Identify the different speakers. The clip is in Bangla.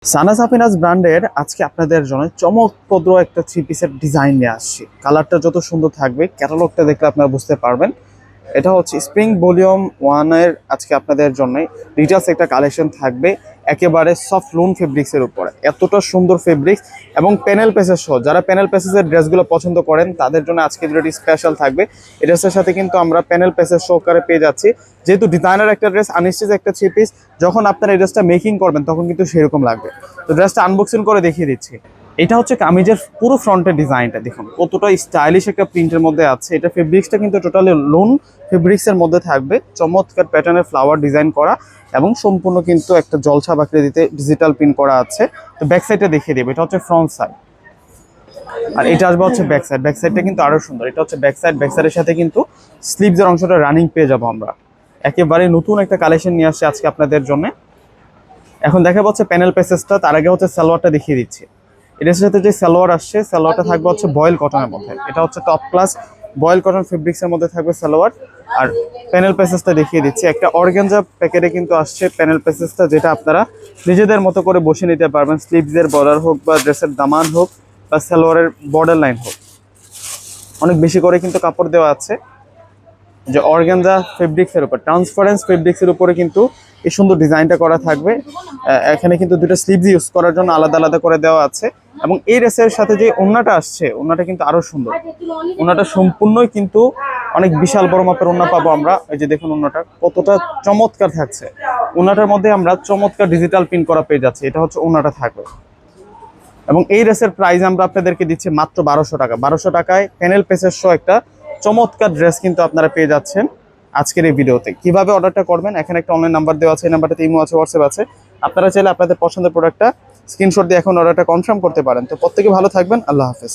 Speaker 1: সানা সাফিনাজ ব্র্যান্ডের আজকে আপনাদের জন্য চমকপ্রদ একটা থ্রি পিসের ডিজাইন নিয়ে আসছি। কালারটা যত সুন্দর থাকবে, ক্যাটালগটা দেখলে আপনারা বুঝতে পারবেন। এটা হচ্ছে স্প্রিং ভলিউম 1 এর আজকে আপনাদের জন্য ডিটেলস একটা কালেকশন থাকবে একেবারে সফট লুন ফেব্রিক্সের উপরে। এতটা সুন্দর ফেব্রিক্স এবং প্যানেল পেসেস সহ যারা প্যানেল পেসেসের ড্রেসগুলো পছন্দ করেন তাদের জন্য আজকে ভিডিওটি স্পেশাল থাকবে। এই ড্রেসের সাথে কিন্তু আমরা প্যানেল পেসেস সহকারে পেয়ে যাচ্ছি। যেহেতু ডিজাইনার একটা ড্রেস, আনস্টিচ একটা থ্রি পিস, যখন আপনারা এই ড্রেসটা মেকিং করবেন তখন কিন্তু সেরকম লাগবে। তো ড্রেসটা আনবক্সিং করে দেখিয়ে দিচ্ছি। এটা হচ্ছে কামিজের পুরো ফ্রন্টের ডিজাইনটা, দেখুন কতটা স্টাইলিশ একটা প্রিন্টের মধ্যে আছে। এটা ফেব্রিক্সটা কিন্তু টোটালি লোন ফেব্রিক্সের মধ্যে থাকবে, চমৎকার প্যাটার্নের ফ্লাওয়ার ডিজাইন করা এবং সম্পূর্ণ কিন্তু একটা জলছাপ আকৃতিতে ডিজিটাল প্রিন্ট করা আছে। তো ব্যাক সাইডটা দেখিয়ে দেবে, এটা হচ্ছে ফ্রন্ট সাইড আর এটা আসবে হচ্ছে ব্যাক সাইড। ব্যাক সাইডটা কিন্তু আরো সুন্দর। এটা হচ্ছে ব্যাক সাইড, ব্যাক সাইডের সাথে কিন্তু স্লিভসের অংশটা রানিং পেয়ে যাবো আমরা। একেবারে নতুন একটা কালেকশন নিয়ে আসছে আজকে আপনাদের জন্য। এখন দেখা পাচ্ছে প্যানেল পেসেসটা, তার আগে হচ্ছে সালোয়ারটা দেখিয়ে দিচ্ছি। এটার সাথে যে সালোয়ার আসছে, সালোয়ারটা থাকবে হচ্ছে বয়েল কটনের মধ্যে। এটা হচ্ছে টপ ক্লাস বয়েল কটন ফেব্রিক্সের মধ্যে থাকবে সালোয়ার। আর প্যানেল পেসেসটা দেখিয়ে দিচ্ছি, একটা অর্গানজা প্যাকেটে কিন্তু আসছে প্যানেল পেসেসটা, যেটা আপনারা নিজেদের মতো করে বসে নিতে পারবেন। স্লিভসের বর্ডার হোক বা ড্রেসের দামান হোক বা সালোয়ারের বর্ডার লাইন হোক, অনেক বেশি করে কিন্তু কাপড় দেওয়া আছে। যে অর্গানজা ফেব্রিক্সের উপর, ট্রান্সপারেন্স ফেব্রিক্সের উপরে কিন্তু এই সুন্দর ডিজাইনটা করা থাকবে। এখানে কিন্তু দুটো স্লিভস ইউজ করার জন্য আলাদা আলাদা করে দেওয়া আছে। এবং এই ড্রেসের সাথে যে ওড়নাটা আসছে, ওড়নাটা কিন্তু আরো সুন্দর। ওড়নাটা সম্পূর্ণই কিন্তু অনেক বিশাল বড় মাপের ওড়না পাবো আমরা। এই যে দেখুন ওড়নাটা কতটা চমৎকার থাকছে। ওড়নাটার মধ্যে আমরা চমৎকার ডিজিটাল প্রিন্ট করা পেয়ে যাচ্ছি। এটা হচ্ছে ওড়নাটা থাকবে। এবং এই ড্রেসের প্রাইস আমরা আপনাদেরকে দিচ্ছি মাত্র 1200 টাকা। 1200 টাকায় প্যানেল পেসের সহ একটা চমৎকার ড্রেস কিন্তু আপনারা পেয়ে যাচ্ছেন আজকের এই ভিডিওতে। কিভাবে অর্ডারটা করবেন, এখানে একটা অনলাইন নাম্বার দেওয়া আছে, এই নাম্বারটাতে ইমো আছে, হোয়াটসঅ্যাপ আছে। আপনারা চাইলে আপনাদের পছন্দের প্রোডাক্টটা স্ক্রিনশট দিয়ে এখন অর্ডারটা কনফার্ম করতে পারেন। তো প্রত্যেকে ভালো থাকবেন, আল্লাহ হাফেজ।